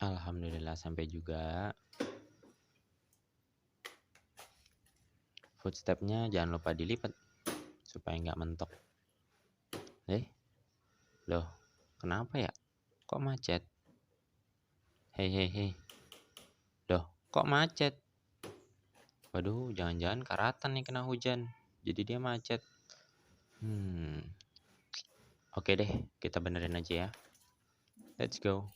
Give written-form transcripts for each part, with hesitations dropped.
Alhamdulillah sampai juga. Footstepnya jangan lupa dilipat supaya nggak mentok. Loh, kenapa ya? Kok macet? Hei. Loh, kok macet? Waduh, jangan-jangan karatan nih kena hujan. Jadi dia macet. Oke deh, kita benerin aja ya. Let's go.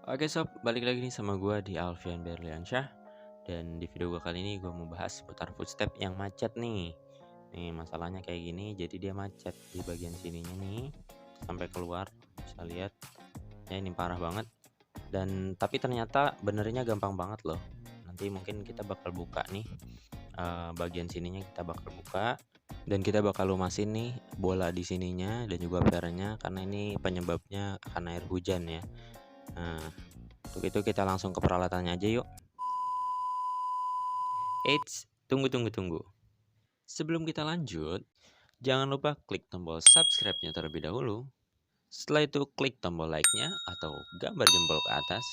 Oke sob, balik lagi nih sama gue di Alfian Berliansyah. Dan di video gue kali ini gue mau bahas seputar footstep yang macet nih. Nih masalahnya kayak gini, jadi dia macet di bagian sininya nih sampai keluar, bisa lihat. Ya ini parah banget. Dan tapi ternyata benernya gampang banget loh. Nanti mungkin kita bakal buka nih bagian sininya, kita bakal buka dan kita bakal lumasin nih bola di sininya dan juga pernya, karena ini penyebabnya karena air hujan ya. Nah, untuk itu kita langsung ke peralatannya aja yuk. Eits, tunggu. Sebelum kita lanjut, jangan lupa klik tombol subscribe-nya terlebih dahulu. Setelah itu klik tombol like-nya atau gambar jempol ke atas.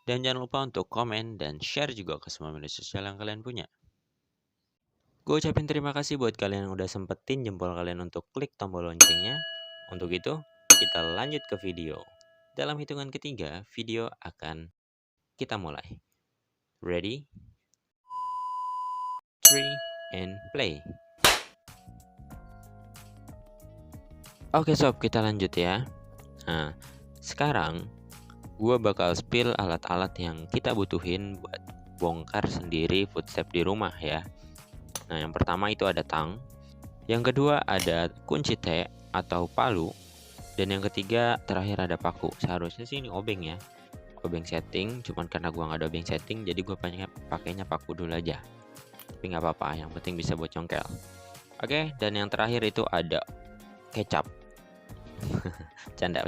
Dan jangan lupa untuk komen dan share juga ke semua media sosial yang kalian punya. Gue ucapin terima kasih buat kalian yang udah sempetin jempol kalian untuk klik tombol loncengnya. Untuk itu, kita lanjut ke video. Dalam hitungan ketiga, video akan kita mulai. Ready? 3 and play. Oke sob, kita lanjut ya. Nah, sekarang gue bakal spill alat-alat yang kita butuhin buat bongkar sendiri footstep di rumah ya. Nah, yang pertama itu ada tang. Yang kedua ada kunci T atau palu. Dan yang ketiga terakhir ada paku. Seharusnya sih ini obeng ya, obeng setting. Cuman karena gue nggak ada obeng setting, jadi gue pakainya paku dulu aja. Tapi nggak apa-apa, yang penting bisa buat congkel. Oke, dan yang terakhir itu ada kecap. Canda.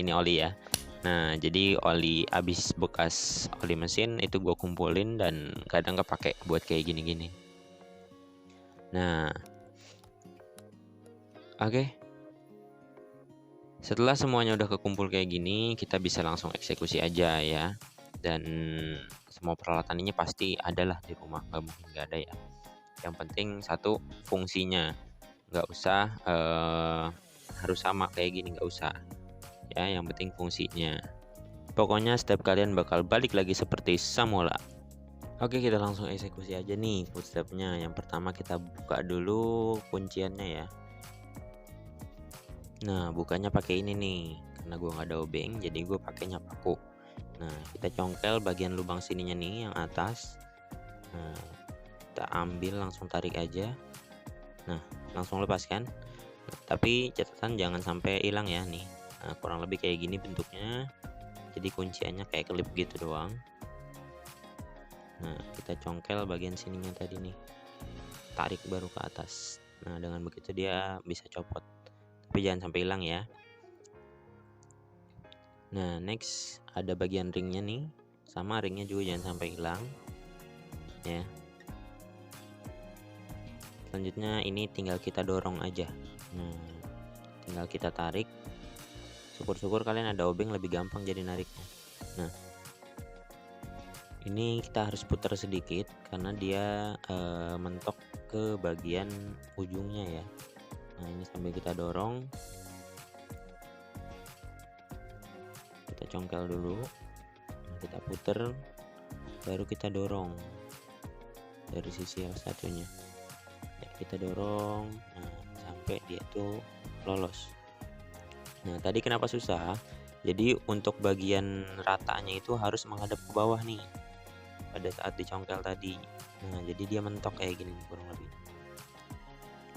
Ini oli ya. Nah, jadi oli habis bekas oli mesin itu gue kumpulin dan kadang kepake buat kayak gini-gini. Nah, oke. Setelah semuanya udah kekumpul kayak gini, kita bisa langsung eksekusi aja ya. Dan semua peralatan ini pasti adalah di rumah, nggak mungkin nggak ada ya. Yang penting satu, fungsinya. Nggak usah harus sama kayak gini, nggak usah ya, yang penting fungsinya. Pokoknya step kalian bakal balik lagi seperti semula. Oke, kita langsung eksekusi aja nih footstepnya. Yang pertama kita buka dulu kunciannya ya. Nah, bukanya pakai ini nih, karena gue nggak ada obeng jadi gue pakainya paku. Nah, kita congkel bagian lubang sininya nih yang atas. Nah, kita ambil, langsung tarik aja. Nah, langsung lepaskan. Tapi catatan jangan sampai hilang ya nih. Nah, kurang lebih kayak gini bentuknya. Jadi kunciannya kayak klip gitu doang. Nah, kita congkel bagian sininya tadi nih. Tarik baru ke atas. Nah, dengan begitu dia bisa copot. Tapi jangan sampai hilang ya. Nah, next ada bagian ringnya nih. Sama ringnya juga jangan sampai hilang. Ya. Selanjutnya ini tinggal kita dorong aja. Tinggal kita tarik. Syukur-syukur kalian ada obeng, lebih gampang jadi nariknya. Nah, ini kita harus putar sedikit karena dia mentok ke bagian ujungnya ya. Nah, ini sambil kita dorong, kita congkel dulu. Nah, kita putar, baru kita dorong dari sisi yang satunya. Ya, kita dorong, nah, sampai dia tuh lolos. Nah, tadi kenapa susah? Jadi untuk bagian ratanya itu harus menghadap ke bawah nih pada saat dicongkel tadi. Nah, jadi dia mentok kayak gini kurang lebih.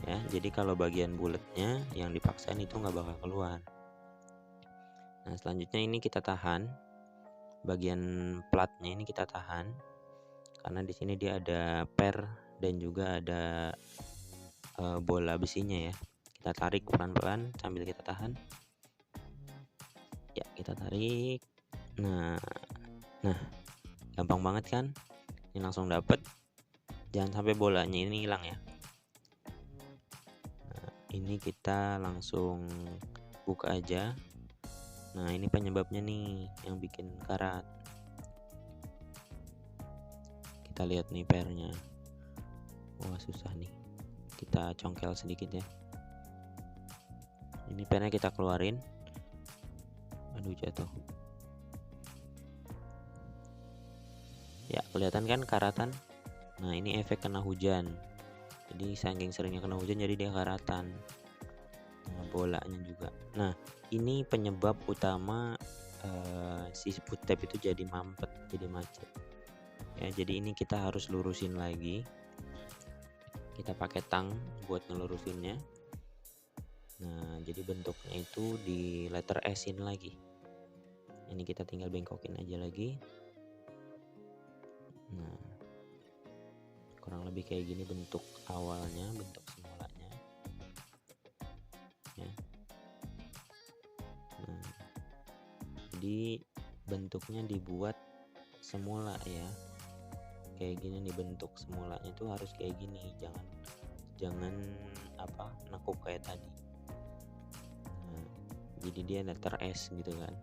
Ya, jadi kalau bagian bulatnya yang dipaksain itu nggak bakal keluar. Nah, selanjutnya ini kita tahan. Bagian platnya ini kita tahan. Karena di sini dia ada per dan juga ada bola besinya ya. Kita tarik pelan-pelan sambil kita tahan. Ya, kita tarik. Nah, gampang banget kan? Ini langsung dapet. Jangan sampai bolanya ini hilang ya. Nah, ini kita langsung buka aja. Nah, ini penyebabnya nih yang bikin karat. Kita lihat nih pairnya. Wah, susah nih. Kita congkel sedikit ya. Ini pairnya kita keluarin. Aduh, jatuh. Ya, kelihatan kan karatan? Nah, ini efek kena hujan. Jadi saking seringnya kena hujan jadi dia karatan. Nah, bolanya juga. Nah, ini penyebab utama si foot tab itu jadi mampet, jadi macet. Ya, jadi ini kita harus lurusin lagi. Kita pakai tang buat ngelurusinnya. Nah, jadi bentuknya itu di letter S-in lagi. Ini kita tinggal bengkokin aja lagi. Nah, kurang lebih kayak gini bentuk awalnya, bentuk semulanya ya. Nah, jadi bentuknya dibuat semula ya, kayak gini nih bentuk semulanya itu harus kayak gini, jangan apa nekuk kayak tadi. Nah, jadi dia letter S gitu kan.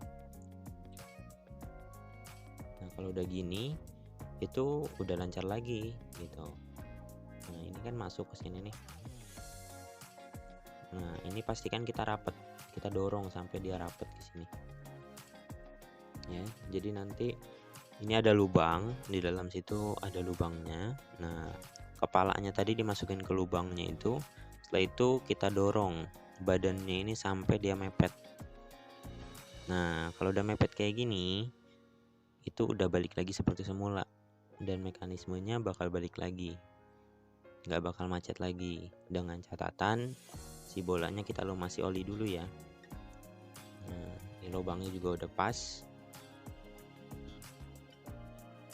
Nah, kalau udah gini itu udah lancar lagi gitu. Nah, ini kan masuk ke sini nih. Nah, ini pastikan kita rapet, kita dorong sampai dia rapet ke sini ya. Jadi nanti ini ada lubang, di dalam situ ada lubangnya. Nah, kepalanya tadi dimasukin ke lubangnya itu. Setelah itu kita dorong badannya ini sampai dia mepet. Nah, kalau udah mepet kayak gini itu udah balik lagi seperti semula, dan mekanismenya bakal balik lagi, nggak bakal macet lagi. Dengan catatan si bolanya kita lumasi oli dulu ya. Nah, ini lubangnya juga udah pas,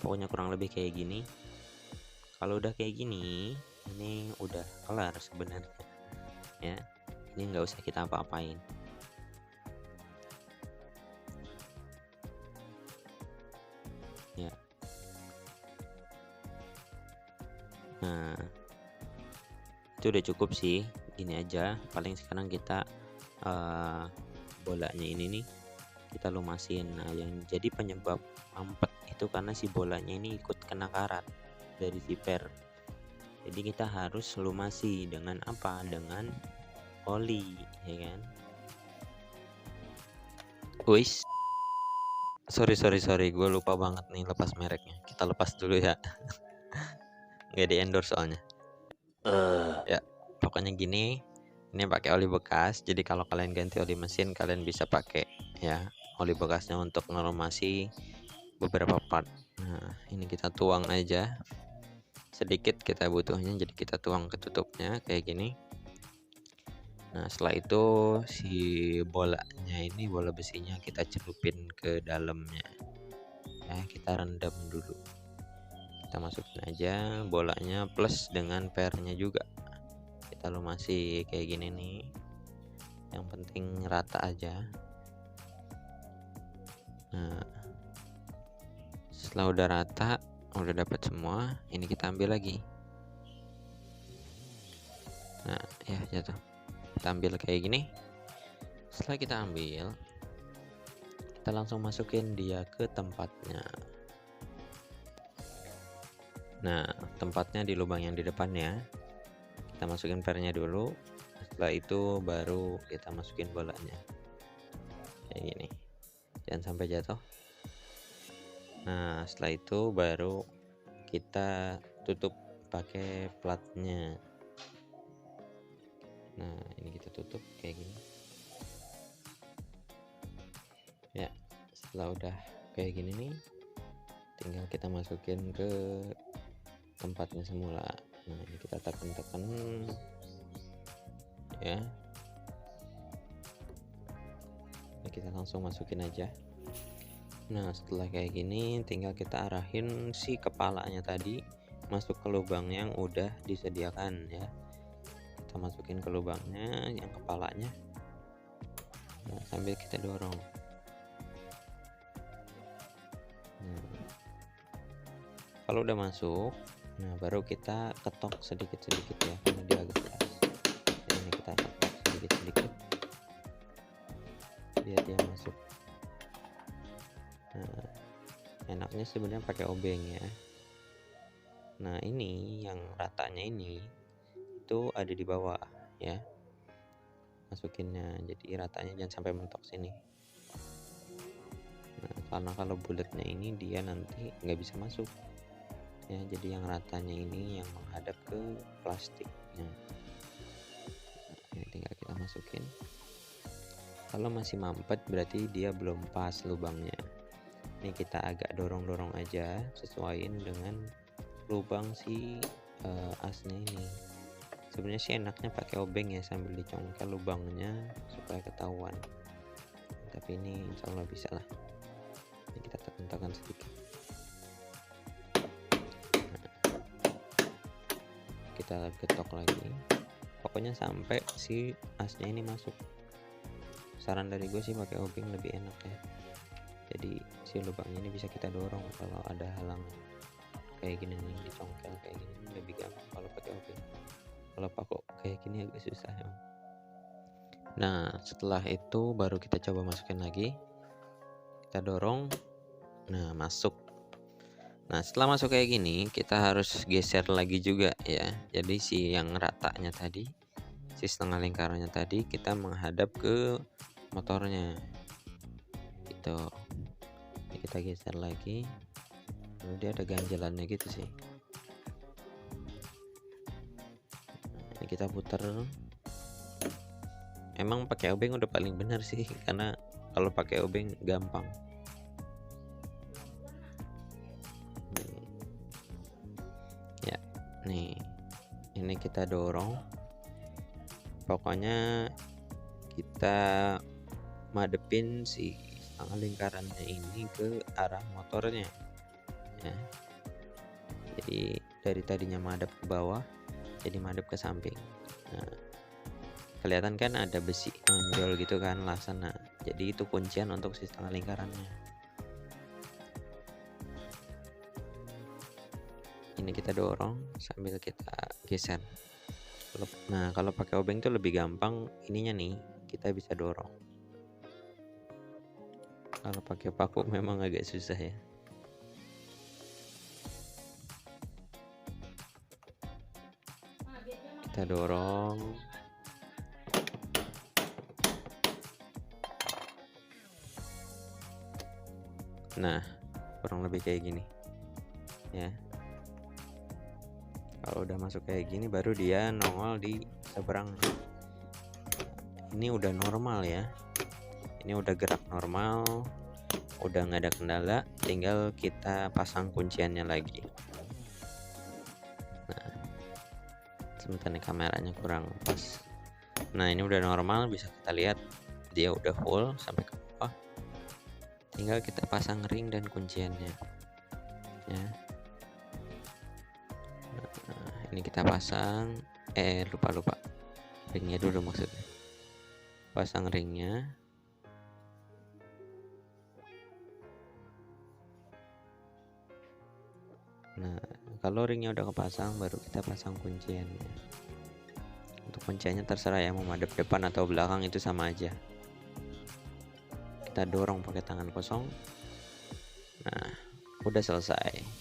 pokoknya kurang lebih kayak gini. Kalau udah kayak gini, ini udah kelar sebenarnya ya. Ini nggak usah kita apa-apain. Ya. Nah, itu udah cukup sih. Ini aja. Paling sekarang kita bolanya ini nih kita lumasin. Nah, yang jadi penyebab mampet itu karena si bolanya ini ikut kena karat dari si per. Jadi kita harus lumasi dengan apa? Dengan oli, ya kan? Wis. Sorry, gue lupa banget nih lepas mereknya. Kita lepas dulu ya. Nggak di endorse soalnya. Ya, pokoknya gini. Ini pakai oli bekas. Jadi kalau kalian ganti oli mesin, kalian bisa pakai ya oli bekasnya untuk ngelumasi beberapa part. Nah, ini kita tuang aja. Sedikit kita butuhnya, jadi kita tuang ke tutupnya kayak gini. Nah, setelah itu si bolanya ini, bola besinya kita celupin ke dalamnya. Ya, kita rendam dulu. Kita masukin aja bolanya plus dengan pernya juga. Kita lumasi kayak gini nih. Yang penting rata aja. Nah, setelah udah rata, udah dapat semua, ini kita ambil lagi. Nah, ya jatuh. Kita ambil kayak gini. Setelah kita ambil, kita langsung masukin dia ke tempatnya. Nah, tempatnya di lubang yang di depannya. Kita masukin pernya dulu. Setelah itu baru kita masukin bolanya. Kayak gini. Jangan sampai jatuh. Nah, setelah itu baru kita tutup pakai platnya. Nah, ini kita tutup kayak gini. Ya, setelah udah kayak gini nih, tinggal kita masukin ke tempatnya semula. Nah, ini kita tekan-tekan ya. Nah, kita langsung masukin aja. Nah, setelah kayak gini tinggal kita arahin si kepalanya tadi masuk ke lubang yang udah disediakan ya. Kita masukin ke lubangnya yang kepalanya. Nah, sambil kita dorong. Kalau udah masuk, nah baru kita ketok sedikit-sedikit ya, karena dia agak keras. Ini kita ketok sedikit-sedikit biar dia masuk. Nah, enaknya sebenarnya pakai obeng ya. Nah, ini yang ratanya ini itu ada di bawah ya. Masukinnya, jadi ratanya jangan sampai mentok sini. Nah, karena kalau bulatnya ini dia nanti nggak bisa masuk ya, jadi yang ratanya ini yang menghadap ke plastiknya. Nah, ini tinggal kita masukin. Kalau masih mampet berarti dia belum pas lubangnya. Ini kita agak dorong-dorong aja, sesuaiin dengan lubang si asnya ini. Sebenarnya sih enaknya pakai obeng ya, sambil dicongkel lubangnya supaya ketahuan, tapi ini insya Allah bisa lah. Ini kita tekan-tekan sedikit. Nah, kita getok lagi, pokoknya sampai si asnya ini masuk. Saran dari gue sih pakai obeng lebih enak ya, jadi si lubangnya ini bisa kita dorong. Kalau ada halangan kayak gini nih, dicongkel kayak gini lebih gampang kalau pakai obeng. Kalau pakai kayak gini agak susah ya. Nah, setelah itu baru kita coba masukin lagi, kita dorong. Nah, masuk. Nah, setelah masuk kayak gini kita harus geser lagi juga ya. Jadi si yang ratanya tadi, si setengah lingkarannya tadi, kita menghadap ke motornya gitu. Ini kita geser lagi. Lalu dia ada ganjalannya gitu sih. Ini kita putar. Emang pakai obeng udah paling benar sih, karena kalau pakai obeng gampang. Ya, nih ini kita dorong. Pokoknya kita madepin si setengah lingkarannya ini ke arah motornya ya. Jadi dari tadinya madep ke bawah jadi madep ke samping. Nah, kelihatan kan ada besi nonjol gitu kan lasan. Nah, jadi itu kuncian untuk si setengah lingkarannya. Ini kita dorong sambil kita geser. Nah, kalau pakai obeng tuh lebih gampang ininya nih, kita bisa dorong. Kalau pakai paku memang agak susah ya. Kita dorong. Nah, kurang lebih kayak gini ya. Kalau udah masuk kayak gini baru dia nongol di seberang. Ini udah normal ya, ini udah gerak normal, udah nggak ada kendala, tinggal kita pasang kunciannya lagi. Nah, sebentar nih kameranya kurang pas. Nah, ini udah normal, bisa kita lihat dia udah full sampai ke bawah. Tinggal kita pasang ring dan kunciannya ya. Nah, ini kita pasang, lupa ringnya dulu maksudnya. Pasang ringnya. Nah, kalau ringnya udah kepasang baru kita pasang kunciannya. Untuk kunciannya terserah ya, mau madep depan atau belakang itu sama aja. Kita dorong pakai tangan kosong. Nah, udah selesai.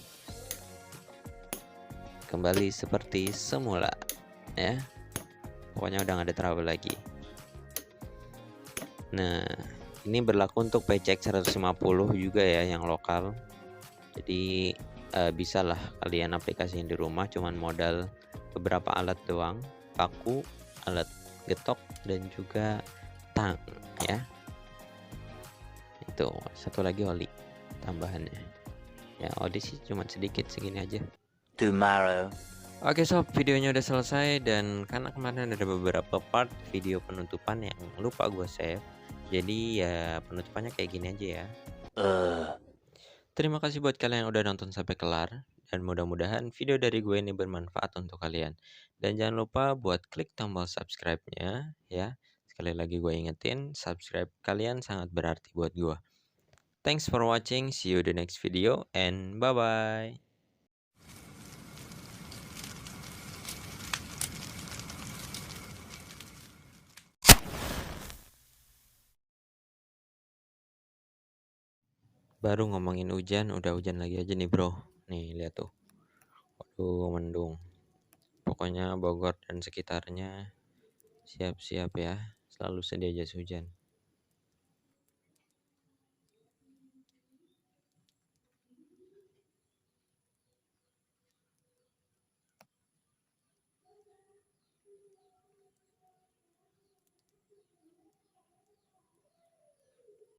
Kembali seperti semula ya. Pokoknya udah gak ada trouble lagi. Nah, ini berlaku untuk PCX 150 juga ya, yang lokal. Jadi bisalah kalian aplikasiin di rumah, cuman modal beberapa alat doang, paku, alat getok, dan juga tang ya. Itu satu lagi oli tambahannya ya. Oli sih cuma sedikit, segini aja. Tomorrow. Oke sob, videonya udah selesai, dan karena kemarin ada beberapa part video penutupan yang lupa gue save, jadi ya penutupannya kayak gini aja ya. Terima kasih buat kalian yang udah nonton sampai kelar, dan mudah-mudahan video dari gue ini bermanfaat untuk kalian. Dan jangan lupa buat klik tombol subscribe-nya ya. Sekali lagi gue ingetin, subscribe kalian sangat berarti buat gue. Thanks for watching, see you the next video, and bye-bye. Baru ngomongin hujan, udah hujan lagi aja nih bro. Nih lihat tuh. Waduh, mendung. Pokoknya Bogor dan sekitarnya siap-siap ya. Selalu sedia jas hujan.